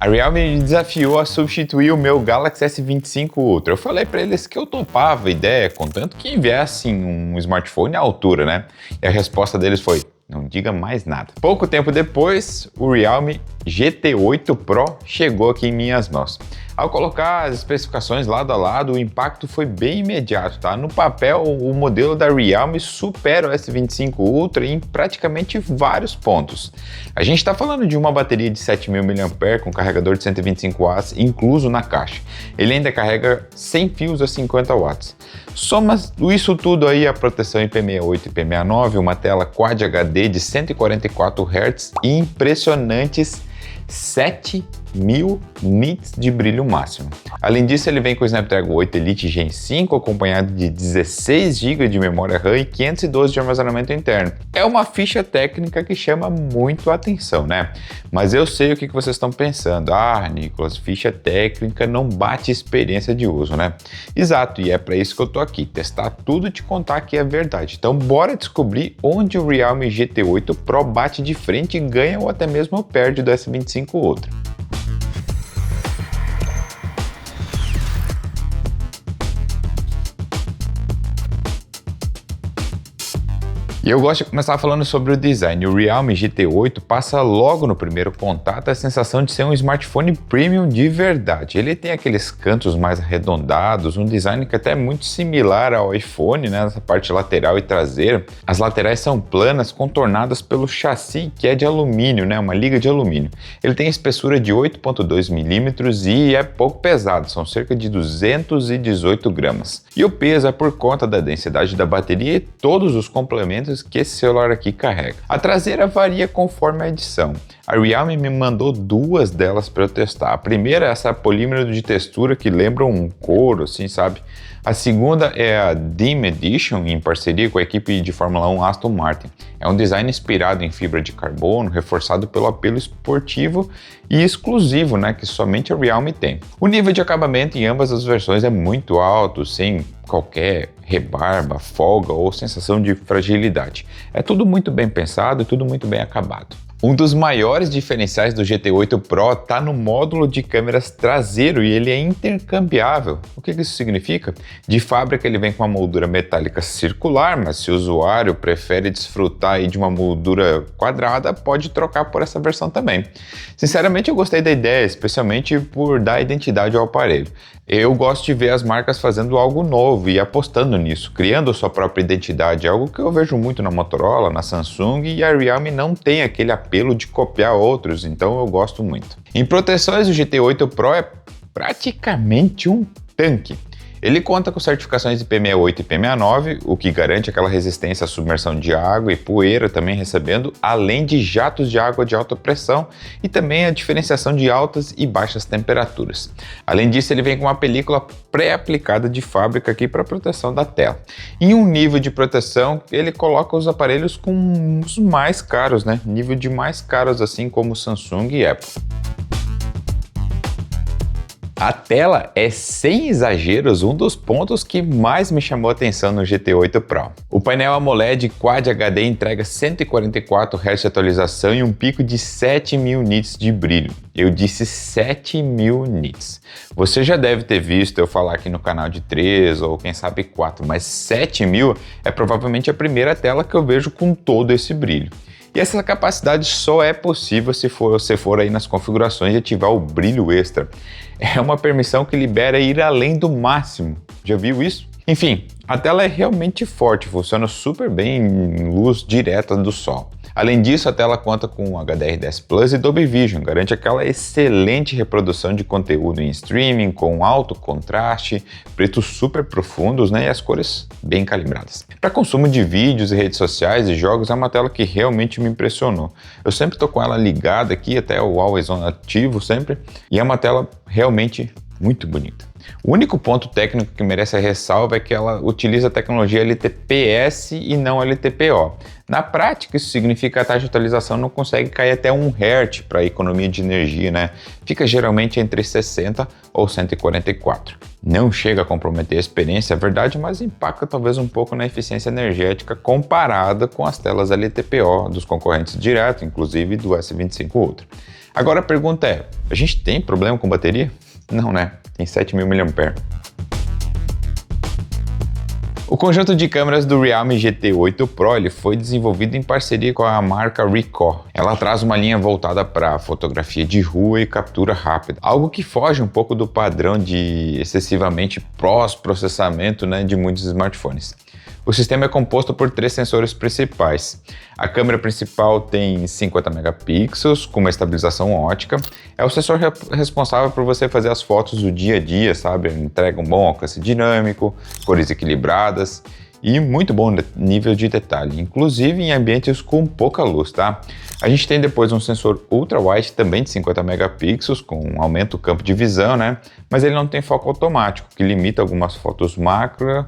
A Realme me desafiou a substituir o meu Galaxy S25 Ultra. Eu falei para eles que eu topava a ideia, contanto que enviassem um smartphone à altura, né? E a resposta deles foi: não diga mais nada. Pouco tempo depois, o Realme GT8 Pro chegou aqui em minhas mãos. Ao colocar as especificações lado a lado, o impacto foi bem imediato, tá? No papel, o modelo da Realme supera o S25 Ultra em praticamente vários pontos. A gente está falando de uma bateria de 7.000 mAh com carregador de 125 watts incluso na caixa. Ele ainda carrega sem fios a 50 watts. Soma isso tudo aí a proteção IP68 e IP69, uma tela Quad HD de 144 Hz e impressionantes 7.000 nits de brilho máximo. Além disso, ele vem com o Snapdragon 8 Elite Gen 5, acompanhado de 16 GB de memória RAM e 512 de armazenamento interno. É uma ficha técnica que chama muito a atenção, né? Mas eu sei o que vocês estão pensando. Ah, Nicolas, ficha técnica não bate experiência de uso, né? Exato, e é para isso que eu tô aqui, testar tudo e te contar que é verdade. Então bora descobrir onde o Realme GT8 Pro bate de frente e ganha ou até mesmo perde do S25 Ultra. E eu gosto de começar falando sobre o design. O Realme GT8 passa logo no primeiro contato a sensação de ser um smartphone premium de verdade. Ele tem aqueles cantos mais arredondados, um design que até é muito similar ao iPhone, né? Nessa parte lateral e traseira. As laterais são planas, contornadas pelo chassi, que é de alumínio, né? Uma liga de alumínio. Ele tem espessura de 8,2 milímetros e é pouco pesado, são cerca de 218 gramas. E o peso é por conta da densidade da bateria e todos os complementos que esse celular aqui carrega. A traseira varia conforme a edição. A Realme me mandou duas delas para eu testar. A primeira é essa polímero de textura que lembra um couro, assim, sabe? A segunda é a Dim Edition, em parceria com a equipe de Fórmula 1 Aston Martin. É um design inspirado em fibra de carbono, reforçado pelo apelo esportivo e exclusivo, né, que somente a Realme tem. O nível de acabamento em ambas as versões é muito alto, sem qualquer rebarba, folga ou sensação de fragilidade. É tudo muito bem pensado e tudo muito bem acabado. Um dos maiores diferenciais do GT8 Pro está no módulo de câmeras traseiro e ele é intercambiável. O que isso significa? De fábrica ele vem com uma moldura metálica circular, mas se o usuário prefere desfrutar aí de uma moldura quadrada, pode trocar por essa versão também. Sinceramente eu gostei da ideia, especialmente por dar identidade ao aparelho. Eu gosto de ver as marcas fazendo algo novo e apostando nisso, criando a sua própria identidade, algo que eu vejo muito na Motorola, na Samsung, e a Realme não tem aquele apelo de copiar outros, então eu gosto muito. Em proteções, o GT8 Pro é praticamente um tanque. Ele conta com certificações IP68 e IP69, o que garante aquela resistência à submersão de água e poeira também recebendo, além de jatos de água de alta pressão e também a diferenciação de altas e baixas temperaturas. Além disso, ele vem com uma película pré-aplicada de fábrica aqui para proteção da tela. Em um nível de proteção, ele coloca os aparelhos com os mais caros, né? Nível de mais caros, assim como Samsung e Apple. A tela é, sem exageros, um dos pontos que mais me chamou a atenção no GT8 Pro. O painel AMOLED Quad HD entrega 144 Hz de atualização e um pico de 7.000 nits de brilho. Eu disse 7.000 nits. Você já deve ter visto eu falar aqui no canal de 3 ou quem sabe 4, mas 7.000 é provavelmente a primeira tela que eu vejo com todo esse brilho. E essa capacidade só é possível se você for aí nas configurações e ativar o brilho extra. É uma permissão que libera ir além do máximo. Já viu isso? Enfim, a tela é realmente forte, funciona super bem em luz direta do sol. Além disso, a tela conta com HDR10 Plus e Dolby Vision, garante aquela excelente reprodução de conteúdo em streaming, com alto contraste, pretos super profundos, né, e as cores bem calibradas. Para consumo de vídeos e redes sociais e jogos, é uma tela que realmente me impressionou. Eu sempre estou com ela ligada aqui, até o Always On ativo sempre, e é uma tela realmente muito bonita. O único ponto técnico que merece a ressalva é que ela utiliza a tecnologia LTPS e não LTPO. Na prática, isso significa que a taxa de atualização não consegue cair até 1 Hz para economia de energia, né? Fica geralmente entre 60 ou 144. Não chega a comprometer a experiência, é verdade, mas impacta talvez um pouco na eficiência energética comparada com as telas LTPO dos concorrentes diretos, inclusive do S25 Ultra. Agora a pergunta é, a gente tem problema com bateria? Não, né? Tem 7.000 mAh. O conjunto de câmeras do Realme GT8 Pro ele foi desenvolvido em parceria com a marca Ricoh. Ela traz uma linha voltada para fotografia de rua e captura rápida, algo que foge um pouco do padrão de excessivamente pós-processamento, né, de muitos smartphones. O sistema é composto por 3 sensores principais. A câmera principal tem 50 megapixels com uma estabilização ótica. É o sensor responsável por você fazer as fotos do dia a dia, sabe? Entrega um bom alcance dinâmico, cores equilibradas e muito bom nível de detalhe, inclusive em ambientes com pouca luz, tá? A gente tem depois um sensor ultra-wide também de 50 megapixels com um aumento do campo de visão, né? Mas ele não tem foco automático, que limita algumas fotos macro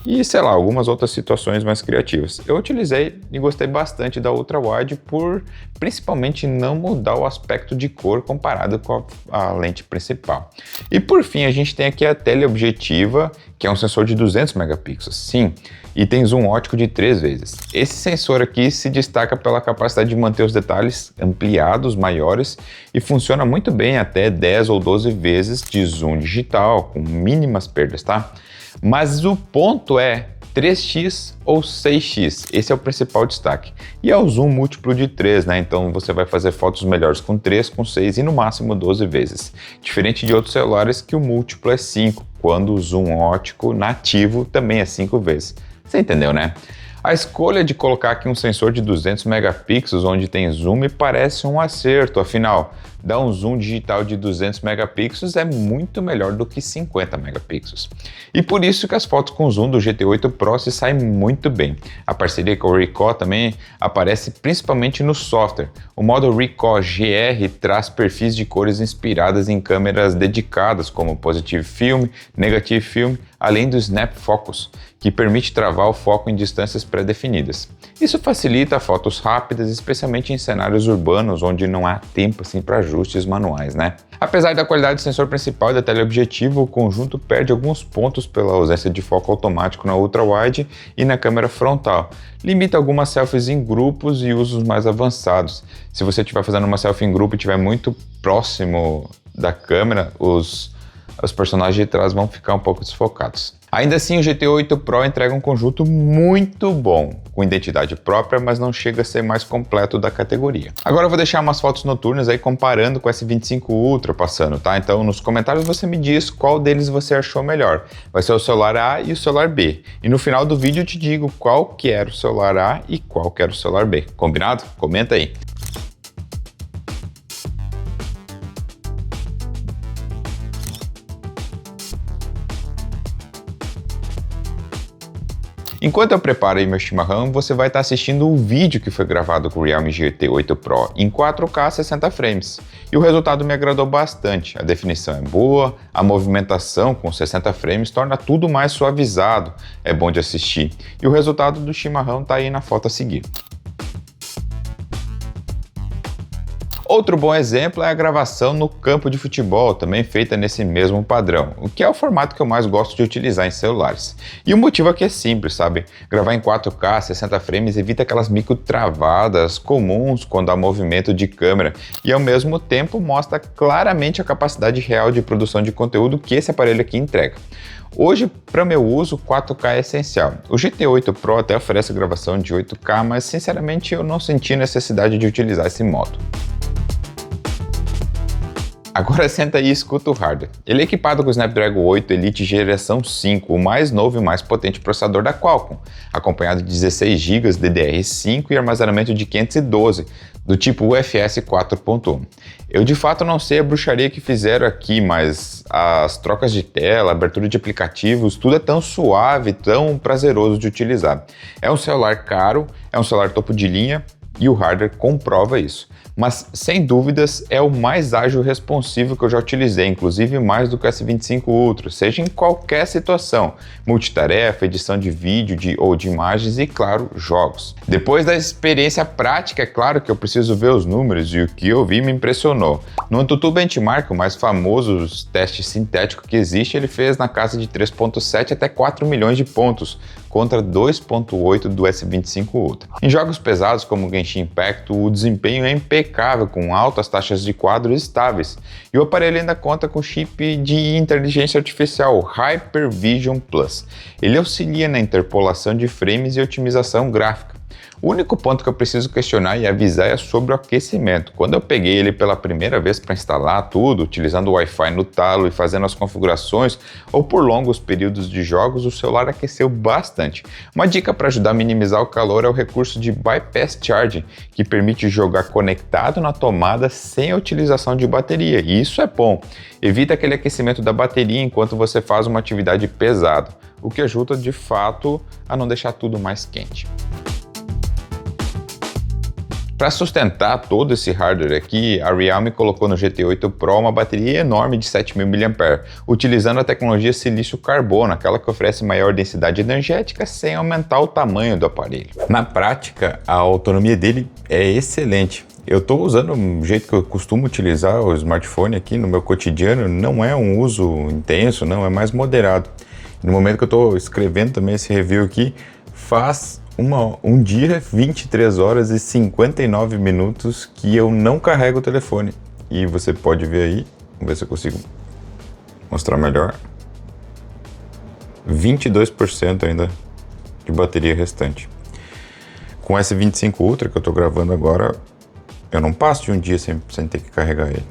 e, sei lá, algumas outras situações mais criativas. Eu utilizei e gostei bastante da ultra-wide por principalmente não mudar o aspecto de cor comparado com a lente principal. E por fim, a gente tem aqui a teleobjetiva, que é um sensor de 200 megapixels, sim, e tem zoom ótico de 3 vezes. Esse sensor aqui se destaca pela capacidade de manter os detalhes ampliados, maiores, e funciona muito bem até 10 ou 12 vezes de zoom digital, com mínimas perdas, tá? Mas o ponto é 3x ou 6x, esse é o principal destaque. E é o zoom múltiplo de 3, né? Então você vai fazer fotos melhores com 3, com 6 e no máximo 12 vezes. Diferente de outros celulares que o múltiplo é 5, quando o zoom ótico nativo também é 5 vezes. Você entendeu, né? A escolha de colocar aqui um sensor de 200 megapixels onde tem zoom me parece um acerto, afinal, dar um zoom digital de 200 megapixels é muito melhor do que 50 megapixels. E por isso que as fotos com zoom do GT8 Pro se saem muito bem. A parceria com o Ricoh também aparece principalmente no software. O modo Ricoh GR traz perfis de cores inspiradas em câmeras dedicadas como Positive Film, Negative Film, além do Snap Focus, que permite travar o foco em distâncias pré-definidas. Isso facilita fotos rápidas, especialmente em cenários urbanos onde não há tempo assim para ajustes manuais, né? Apesar da qualidade do sensor principal e da teleobjetivo, o conjunto perde alguns pontos pela ausência de foco automático na ultra-wide e na câmera frontal. Limita algumas selfies em grupos e usos mais avançados. Se você estiver fazendo uma selfie em grupo e estiver muito próximo da câmera, os personagens de trás vão ficar um pouco desfocados. Ainda assim, o GT8 Pro entrega um conjunto muito bom, com identidade própria, mas não chega a ser mais completo da categoria. Agora eu vou deixar umas fotos noturnas aí comparando com o S25 Ultra passando, tá? Então nos comentários você me diz qual deles você achou melhor. Vai ser o celular A e o celular B. E no final do vídeo eu te digo qual que era o celular A e qual que era o celular B. Combinado? Comenta aí. Enquanto eu preparo aí meu chimarrão, você vai estar assistindo o vídeo que foi gravado com o Realme GT8 Pro em 4K 60 frames. E o resultado me agradou bastante. A definição é boa, a movimentação com 60 frames torna tudo mais suavizado, é bom de assistir. E o resultado do chimarrão está aí na foto a seguir. Outro bom exemplo é a gravação no campo de futebol, também feita nesse mesmo padrão, o que é o formato que eu mais gosto de utilizar em celulares. E o motivo aqui é simples, sabe? Gravar em 4K 60 frames evita aquelas micro travadas comuns quando há movimento de câmera e ao mesmo tempo mostra claramente a capacidade real de produção de conteúdo que esse aparelho aqui entrega. Hoje, para meu uso, 4K é essencial. O GT8 Pro até oferece gravação de 8K, mas sinceramente eu não senti necessidade de utilizar esse modo. Agora senta aí e escuta o hardware. Ele é equipado com o Snapdragon 8 Elite geração 5, o mais novo e mais potente processador da Qualcomm, acompanhado de 16 GB DDR5 e armazenamento de 512, do tipo UFS 4.1. Eu de fato não sei a bruxaria que fizeram aqui, mas as trocas de tela, abertura de aplicativos, tudo é tão suave, tão prazeroso de utilizar. É um celular caro, é um celular topo de linha e o hardware comprova isso. Mas, sem dúvidas, é o mais ágil e responsivo que eu já utilizei, inclusive mais do que o S25 Ultra, seja em qualquer situação, multitarefa, edição de vídeo ou de imagens e, claro, jogos. Depois da experiência prática, é claro que eu preciso ver os números e o que eu vi me impressionou. No AnTuTu Benchmark, o mais famoso teste sintético que existe, ele fez na casa de 3.7 até 4 milhões de pontos, contra 2.8 do S25 Ultra. Em jogos pesados como Genshin Impact, o desempenho é impecável, impecável, com altas taxas de quadro estáveis. E o aparelho ainda conta com chip de inteligência artificial, o Hypervision Plus. Ele auxilia na interpolação de frames e otimização gráfica. O único ponto que eu preciso questionar e avisar é sobre o aquecimento. Quando eu peguei ele pela primeira vez para instalar tudo, utilizando o Wi-Fi no talo e fazendo as configurações, ou por longos períodos de jogos, o celular aqueceu bastante. Uma dica para ajudar a minimizar o calor é o recurso de Bypass Charging, que permite jogar conectado na tomada sem a utilização de bateria, e isso é bom. Evita aquele aquecimento da bateria enquanto você faz uma atividade pesada, o que ajuda de fato a não deixar tudo mais quente. Para sustentar todo esse hardware aqui, a Realme colocou no GT8 Pro uma bateria enorme de 7.000 mAh, utilizando a tecnologia silício carbono, aquela que oferece maior densidade energética sem aumentar o tamanho do aparelho. Na prática, a autonomia dele é excelente. Eu estou usando o jeito que eu costumo utilizar o smartphone aqui no meu cotidiano, não é um uso intenso, não, é mais moderado. No momento que eu estou escrevendo também esse review aqui, faz um dia, 23 horas e 59 minutos que eu não carrego o telefone. E você pode ver aí, vamos ver se eu consigo mostrar melhor, 22% ainda de bateria restante. Com esse 25 Ultra que eu estou gravando agora, eu não passo de um dia sem ter que carregar ele.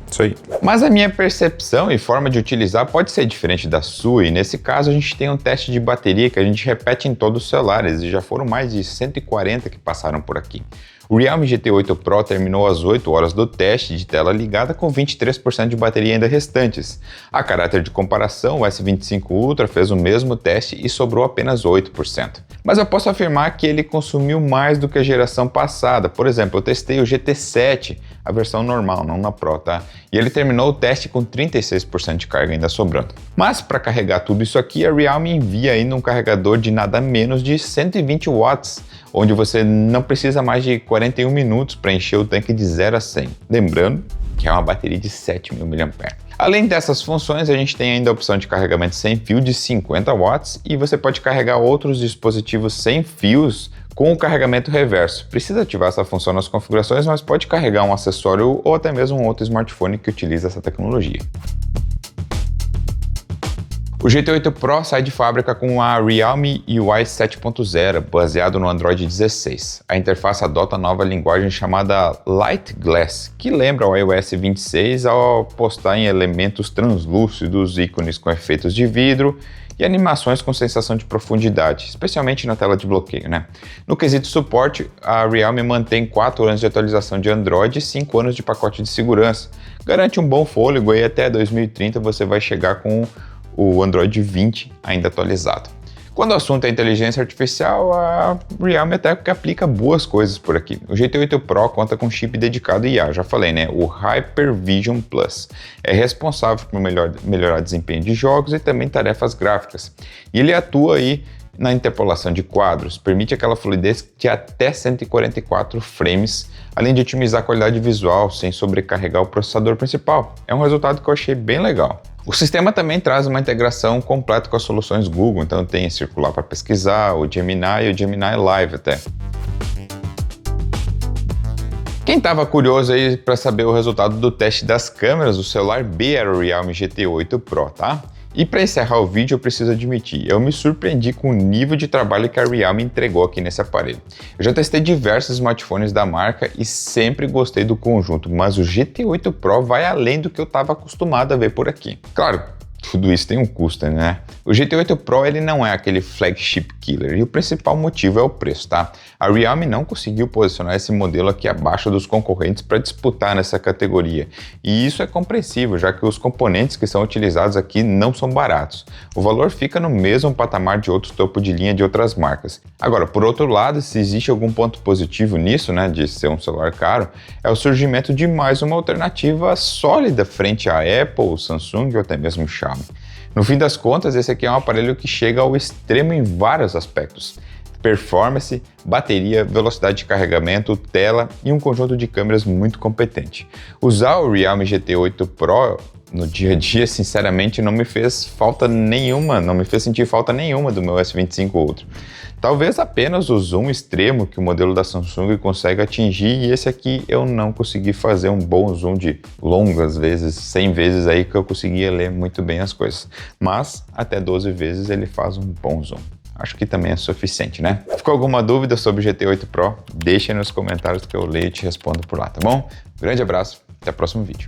Isso aí. Mas a minha percepção e forma de utilizar pode ser diferente da sua, e nesse caso a gente tem um teste de bateria que a gente repete em todos os celulares, e já foram mais de 140 que passaram por aqui. O Realme GT8 Pro terminou às 8 horas do teste de tela ligada com 23% de bateria ainda restantes. A caráter de comparação, o S25 Ultra fez o mesmo teste e sobrou apenas 8%. Mas eu posso afirmar que ele consumiu mais do que a geração passada. Por exemplo, eu testei o GT7, a versão normal, não na Pro, tá? E ele terminou o teste com 36% de carga ainda sobrando. Mas para carregar tudo isso aqui, a Realme envia ainda um carregador de nada menos de 120 watts, onde você não precisa mais de 41 minutos para encher o tanque de 0 a 100. Lembrando que é uma bateria de 7.000 mAh. Além dessas funções, a gente tem ainda a opção de carregamento sem fio de 50 watts e você pode carregar outros dispositivos sem fios com o carregamento reverso. Precisa ativar essa função nas configurações, mas pode carregar um acessório ou até mesmo um outro smartphone que utiliza essa tecnologia. O GT8 Pro sai de fábrica com a Realme UI 7.0, baseado no Android 16. A interface adota a nova linguagem chamada Light Glass, que lembra o iOS 26 ao apostar em elementos translúcidos, ícones com efeitos de vidro e animações com sensação de profundidade, especialmente na tela de bloqueio, né? No quesito suporte, a Realme mantém 4 anos de atualização de Android e 5 anos de pacote de segurança. Garante um bom fôlego e até 2030 você vai chegar com o Android 20 ainda atualizado. Quando o assunto é inteligência artificial, a Realme até que aplica boas coisas por aqui. O GT8 Pro conta com chip dedicado IA, já falei, né? O Hypervision Plus. É responsável por melhorar desempenho de jogos e também tarefas gráficas. E ele atua aí na interpolação de quadros, permite aquela fluidez de até 144 frames, além de otimizar a qualidade visual sem sobrecarregar o processador principal. É um resultado que eu achei bem legal. O sistema também traz uma integração completa com as soluções Google, então tem Circular para pesquisar, o Gemini e o Gemini Live até. Quem estava curioso aí para saber o resultado do teste das câmeras, o celular B era o Realme GT8 Pro, tá? E para encerrar o vídeo, eu preciso admitir, eu me surpreendi com o nível de trabalho que a Realme entregou aqui nesse aparelho. Eu já testei diversos smartphones da marca e sempre gostei do conjunto, mas o GT8 Pro vai além do que eu estava acostumado a ver por aqui. Claro, tudo isso tem um custo, né? O GT8 Pro ele não é aquele flagship killer e o principal motivo é o preço, tá? A Realme não conseguiu posicionar esse modelo aqui abaixo dos concorrentes para disputar nessa categoria. E isso é compreensível, já que os componentes que são utilizados aqui não são baratos. O valor fica no mesmo patamar de outros topo de linha de outras marcas. Agora, por outro lado, se existe algum ponto positivo nisso, né, de ser um celular caro, é o surgimento de mais uma alternativa sólida frente à Apple, Samsung ou até mesmo Xiaomi. No fim das contas, esse aqui é um aparelho que chega ao extremo em vários aspectos. Performance, bateria, velocidade de carregamento, tela e um conjunto de câmeras muito competente. Usar o Realme GT8 Pro no dia a dia, sinceramente, não me fez sentir falta nenhuma do meu S25 Ultra. Talvez apenas o zoom extremo que o modelo da Samsung consegue atingir, e esse aqui eu não consegui fazer um bom zoom de longas vezes, 100 vezes aí que eu conseguia ler muito bem as coisas. Mas até 12 vezes ele faz um bom zoom. Acho que também é suficiente, né? Ficou alguma dúvida sobre o GT8 Pro? Deixa aí nos comentários que eu leio e te respondo por lá, tá bom? Grande abraço, até o próximo vídeo.